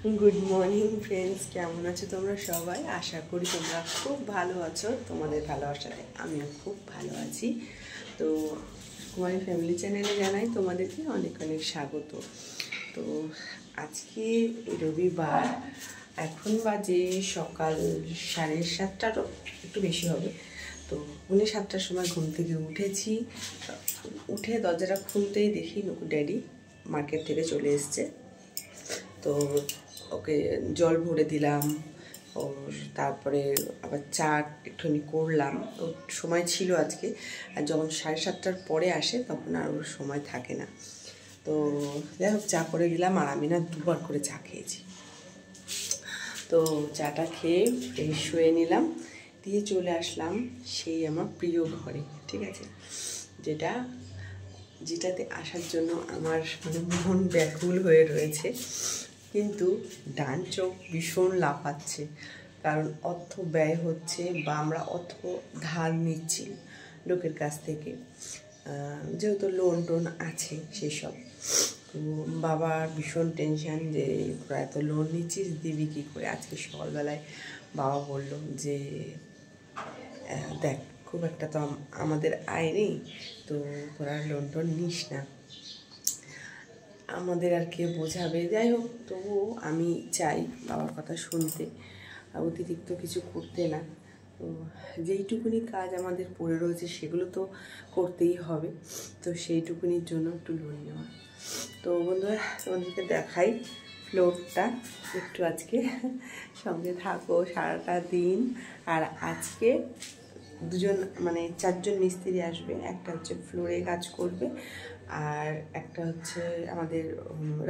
Good morning friends, কেমন আছো তোমরা সবাই? আশা করি তোমরা খুব ভালো আছো। তোমাদের ভালোবাসাতে আমিও খুব ভালো আছি। তো কুমারী ফ্যামিলি চ্যানেলে জানাই তোমাদেরকে অনেক অনেক স্বাগত। তো আজকে রবিবার, এখন বাজে সকাল 7:30, একটু বেশি হবে। তো 7:30টার সময় ঘুম থেকে উঠেছি। উঠে দরজাটা খুলতেই দেখি নকু ড্যাডি মার্কেট থেকে চলে এসছে। তো ওকে জল ভরে দিলাম, ওর তারপরে আবার চা একটুখানি করলাম। ওর সময় ছিল আজকে, আর যখন 7:30টার পরে আসে তখন আর ওর সময় থাকে না। তো যাই হোক চা করে দিলাম, আর আমি না দুবার করে চা খেয়েছি। তো চাটা খেয়ে ফ্রেশ হয়ে নিলাম, দিয়ে চলে আসলাম সেই আমার প্রিয় ঘরে, ঠিক আছে, যেটাতে আসার জন্য আমার মন ব্যাকুল হয়ে রয়েছে। কিন্তু ডান চোখ ভীষণ লাফাচ্ছে, কারণ অর্থ ব্যয় হচ্ছে বা আমরা অর্থ ধার নিচ্ছি লোকের কাছ থেকে, যেহেতু লোন টোন আছে সেসব। তো বাবার ভীষণ টেনশান যে তোরা এত লোন নিচ্ছিস, দিবি কী করে। আজকে সকালবেলায় বাবা বলল যে দেখ, খুব একটা তো আমাদের আয় নেই, তো তোরা লোন টোন নিস না। আমাদের আর কে বোঝাবে। যাই হোক, তবুও আমি চাই বাবার কথা শুনতে, অতিরিক্ত কিছু করতে না। তো যেইটুকুনি কাজ আমাদের পড়ে রয়েছে সেগুলো তো করতেই হবে। তো সেইটুকুনির জন্য একটু লোন নেওয়া। তো বন্ধুরা, তোমাদেরকে দেখাই ফ্লোরটা একটু, আজকে সঙ্গে থাকো সারাটা দিন। আর আজকে চারজন মিস্ত্রি আসবে। একটা হচ্ছে ফ্লোরে কাজ করবে, আর একটা হচ্ছে আমাদের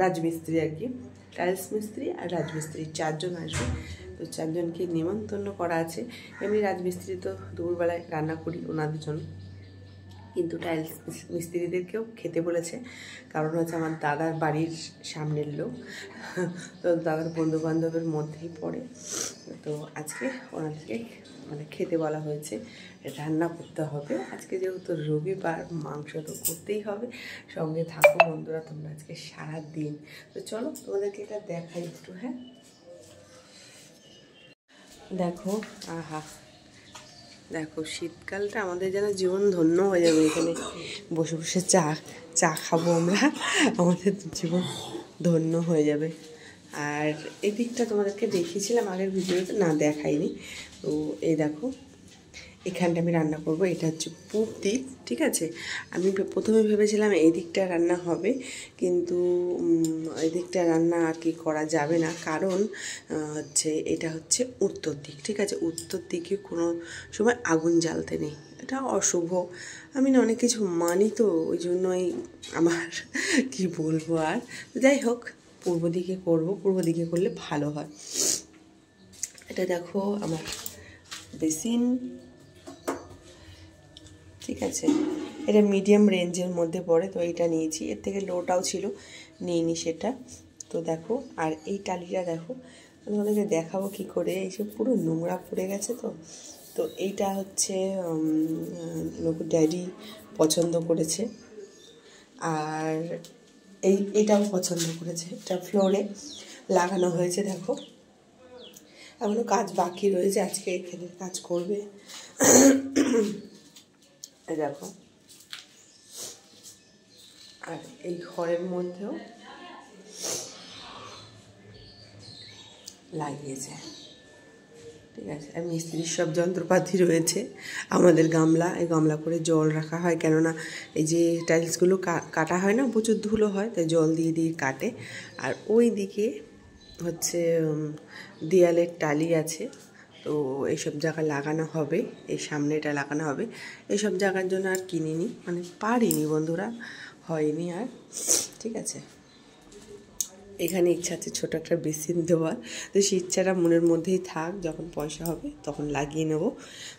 রাজমিস্ত্রি আর কি, টাইলস মিস্ত্রি আর রাজমিস্ত্রি, 4জন আসবে। তো 4জনকে নিমন্ত্রণ করা আছে। এমনি রাজমিস্ত্রি তো দুপুরবেলায় রান্না করি ওনাদের জন্য, কিন্তু টাইলস মিস্ত্রিদেরকেও খেতে বলেছে। কারণ হচ্ছে আমার দাদার বাড়ির সামনের লোক, তো দাদার বন্ধুবান্ধবের মধ্যেই পড়ে। তো আজকে ওনাদেরকে খেতে বলা হয়েছে, রান্না করতে হবে। আজকে যেহেতু রবিবার, মাংস তো করতেই হবে। সঙ্গে থাকো বন্ধুরা তোমরা আজকে সারা দিন। তো চলো তোমাদেরকে এটা দেখাই একটু। হ্যাঁ, দেখো, আহা দেখো, শীতকালটা আমাদের যেন জীবন ধন্য হয়ে যাবে। এখানে বসে বসে চা খাবো আমরা, আমাদের জীবন ধন্য হয়ে যাবে। আর এই দিকটা তোমাদেরকে দেখিয়েছিলাম আগের ভিডিওতে, না দেখাইনি। তো এই দেখো, এখানটা আমি রান্না করব। এটা হচ্ছে পূব দিক, ঠিক আছে। আমি প্রথমে ভেবেছিলাম এই দিকটা রান্না হবে, কিন্তু এই দিকটা রান্না আর কি করা যাবে না, কারণ হচ্ছে এটা হচ্ছে উত্তর দিক, ঠিক আছে। উত্তর দিকে কোনো সময় আগুন জ্বালতে নেই, এটা অশুভ। আমি না অনেক কিছু মানি, তো ওই জন্যই আমার কি বলবো। আর যাই হোক, পূর্ব দিকে করব, পূর্ব দিকে করলে ভালো হয়। এটা দেখো আমার বেসিন, ঠিক আছে। এটা মিডিয়াম রেঞ্জের মধ্যে পড়ে, তো এইটা নিয়েছি। এর থেকে লোটাও ছিল, নিইনি সেটা। তো দেখো, আর এই টালিটা দেখো, তোমাদেরকে দেখাবো কি করে। এইসব পুরো নোংরা পড়ে গেছে। তো এইটা হচ্ছে নকু ড্যাডি পছন্দ করেছে, আর এইটাও পছন্দ করেছে। এটা ফ্লোরে লাগানো হয়েছে। দেখো, এখনও কাজ বাকি রয়েছে, আজকে এখানে কাজ করবে। দেখো, আর এই ঘরের মধ্যেও লাগিয়েছে, ঠিক আছে। আর মিস্ত্রির সব যন্ত্রপাতি রয়েছে। আমাদের গামলা, এই গামলা করে জল রাখা হয়, কেননা এই যে টাইলসগুলো কাটা হয় না, প্রচুর ধুলো হয়, তাই জল দিয়ে দিয়ে কাটে। আর ওই দিকে হচ্ছে দেয়ালের টালি আছে, তো এইসব জায়গা লাগানো হবে, এই সামনেটা লাগানো হবে। এইসব জায়গার জন্য আর কিনিনি, পারিনি বন্ধুরা, হয়নি আর, ঠিক আছে। এখানে ইচ্ছা আছে ছোটো একটা বেসিন দেওয়ার, তো সেই ইচ্ছাটা মনের মধ্যেই থাক, যখন পয়সা হবে তখন লাগিয়ে নেব।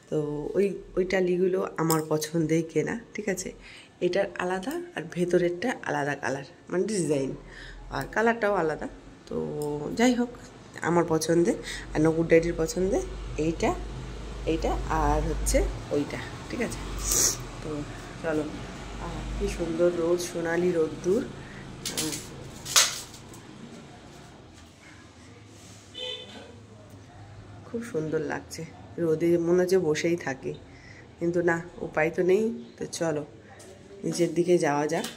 তো ওই টালিগুলো আমার পছন্দেই কেনা, ঠিক আছে। এটার আলাদা, আর ভেতরেরটা আলাদা কালার, ডিজাইন, আর কালারটাও আলাদা। তো যাই হোক, আমার পছন্দে, আর নকুর ড্যাডির পছন্দে এইটা আর হচ্ছে ওইটা, ঠিক আছে। তো চলো, কি সুন্দর রোদ, সোনালি রোদ্দুর। খুব সুন্দর লাগছে, রোদে মনে হচ্ছে বসেই থাকি, কিন্তু না, উপায় তো নেই। তো চলো নিচের দিকে যাওয়া যাক।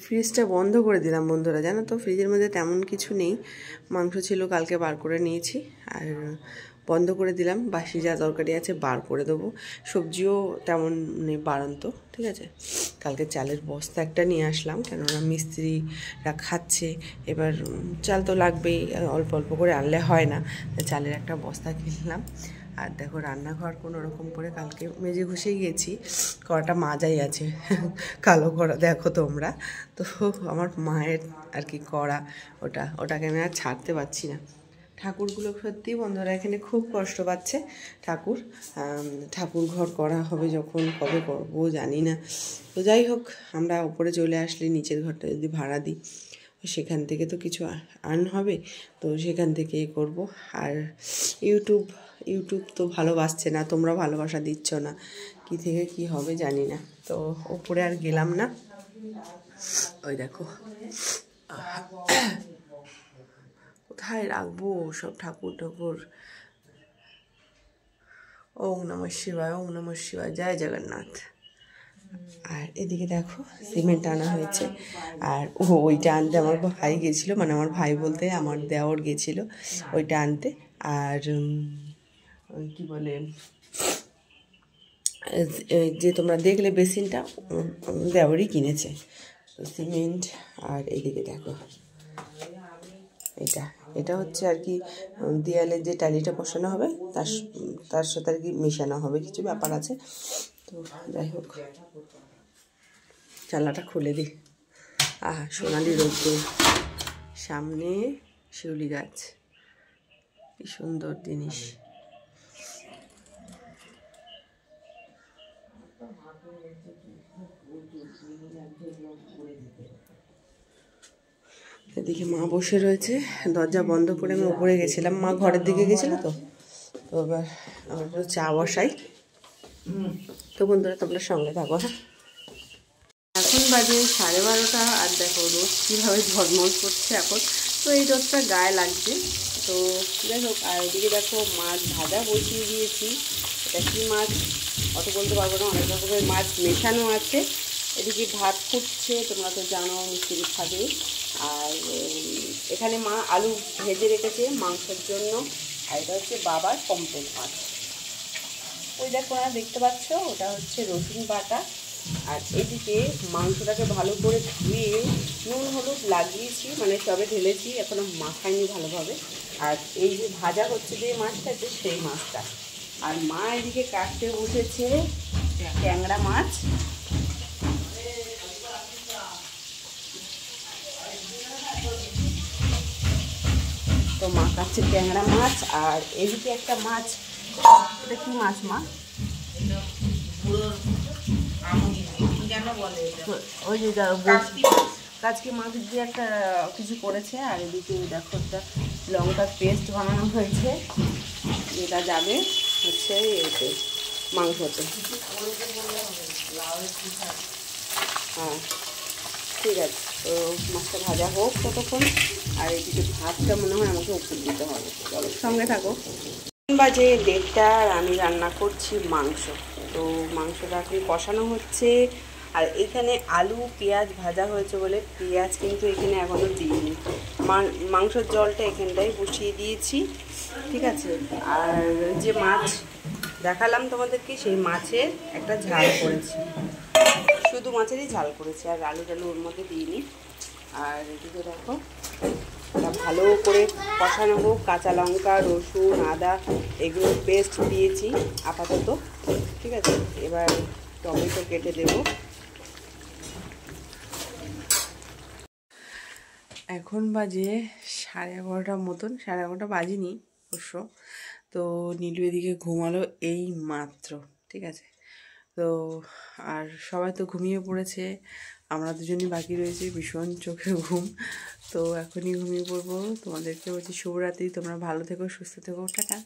ফ্রিজটা বন্ধ করে দিলাম বন্ধুরা, জানো তো ফ্রিজের মধ্যে তেমন কিছু নেই, মাংস ছিল কালকে বার করে নিয়েছি, আর বন্ধ করে দিলাম। বাসি যা তরকারি আছে বার করে দেবো, সবজিও তেমন নেই বাড়ন্ত, ঠিক আছে। কালকে চালের বস্তা একটা নিয়ে আসলাম, কেননা মিস্ত্রিরা খাচ্ছে, এবার চাল তো লাগবেই, অল্প অল্প করে আনলে হয় না, চালের একটা বস্তা কিনলাম। আর দেখো রান্নাঘর কোনো রকম করে কালকে মেজে ঘষেই গেছি, কড়াটা মাজাই আছে কালো কড়া দেখো তোমরা। তো আমার মায়ের আর কি কড়া, ওটাকে আমি আর ছাড়তে পারছি না। ঠাকুরগুলো সত্যি বন্ধুরা এখানে খুব কষ্ট পাচ্ছে ঠাকুর ঘর করা হবে যখন, কবে করবো জানি না। তো যাই হোক, আমরা উপরে চলে আসলে নিচের ঘরটা যদি ভাড়া দিই, সেখান থেকে তো কিছু আর্ন হবে, তো সেখান থেকেই করব। আর ইউটিউব তো ভালোবাসছে না, তোমরা ভালোবাসা দিচ্ছ না, কি থেকে কি হবে জানি না। তো উপরে আর গেলাম না। ওই দেখো কোথায় রাখবো সব ঠাকুর। ওম নমঃ শিবায়, ওম নমঃ শিবায়, জয় জগন্নাথ। আর এদিকে দেখো সিমেন্ট আনা হয়েছে, আর ওইটা আনতে আমার ভাই গেছিলো, মানে আমার ভাই বলতে আমার দেওর গেছিলো ওইটা আনতে। আর কি বলে, যে তোমরা দেখলে বেসিনটা দেওরই কিনেছে, সিমেন্ট। আর এইদিকে দেখো এটা হচ্ছে আর কি দেয়ালে যে টালিটা বসানো হবে তার সাথে আর কি মেশানো হবে, কিছু ব্যাপার আছে। তো যাই হোক, জানলাটা খুলে দিই। সোনালি রোদ্দুর, সামনে শিউলি গাছ, কি সুন্দর জিনিস। এদিকে মা বসে রয়েছে, দরজা বন্ধ করে আমি উপরে গেছিলাম, মা ঘরের দিকে গেছিলো, তো এবার আমার একটু চা বসাই। তো বন্ধুরা তোমরা সঙ্গে থাকো। হ্যাঁ, এখন বাজে 12:30, আর দেখো রোদ কীভাবে ঝলমল করছে এখন। তো এই রোদটা গায়ে লাগছে, তো যাই হোক। আর এদিকে দেখো মাছ ভাজা বসিয়ে দিয়েছি, এটা কী মাছ অত বলতে পারবো না, অনেক রকমের মাছ মেশানো আছে। এদিকে ভাত ফুটছে, তোমরা তো জানো মিস্ত্রি খাবে। আর এখানে মা আলু ভেজে রেখেছে মাংসের জন্য, আর এটা হচ্ছে বাবার পমফ্রেট মাছ। ওই দেখো না, দেখতে পাচ্ছ, ওটা হচ্ছে রসুন বাটা। আর এদিকে মাংসটাকে ভালো করে ধুয়ে নুন হলুদ লাগিয়েছি, মানে সবে ঢেলেছি, এখনও মাখাইনি ভালোভাবে। আর এই যে ভাজা হচ্ছে যে মাছটা আছে সেই মাছটা। আর মা এদিকে কাটতে বসেছে ট্যাংরা মাছ। তো মা কাটছে ট্যাংরা মাছ। আর এদিকে একটা মাছ, এটা কি মাছ মা? ওই যে কাজকে মাছ দিয়ে একটা কিছু করেছে। আর এদিকে দেখো একটা লঙ্কার পেস্ট বানানো হয়েছে, যেটা যাবে হচ্ছে এতে মাংসতে। হ্যাঁ ঠিক আছে, তো মাছটা ভাজা হোক ততক্ষণ। আর এদিকে ভাতটা মনে হয় আমাকে উপর দিতে হবে, চলো সঙ্গে থাকো। বাজে 1:30, আর আমি রান্না করছি মাংস। তো মাংসটা এখন কষানো হচ্ছে। আর এখানে আলু পেঁয়াজ ভাজা হয়েছে বলে পেঁয়াজ কিন্তু এখানে এখনও দিইনি, মাংসের জলটা এখানটাই বসিয়ে দিয়েছি, ঠিক আছে। আর যে মাছ দেখালাম তোমাদেরকে, সেই মাছের একটা ঝাল করেছি, শুধু মাছেরই ঝাল করেছি, আর আলু টালু ওর মধ্যে দিইনি। আর এদিকে দেখো ভালো করে কষানো হোক, কাঁচা লঙ্কা রসুন আদা এগুলো পেস্ট দিয়েছি আপাতত, ঠিক আছে। এবার টমেটো কেটে দেব। এখন বাজে 11:30 মতন, 11:30 বাজিনি অবশ্য। তো নীলু এদিকে ঘুমালো এই মাত্র, ঠিক আছে। তো আর সবাই তো ঘুমিয়ে পড়েছে, আমরা দুজনই বাকি রয়েছে, ভীষণ চোখের ঘুম। তো এখনই ঘুমিয়ে পড়বো। তোমাদেরকে বলছি শুভরাত্রি, তোমরা ভালো থেকো, সুস্থ থেকো, টাটা।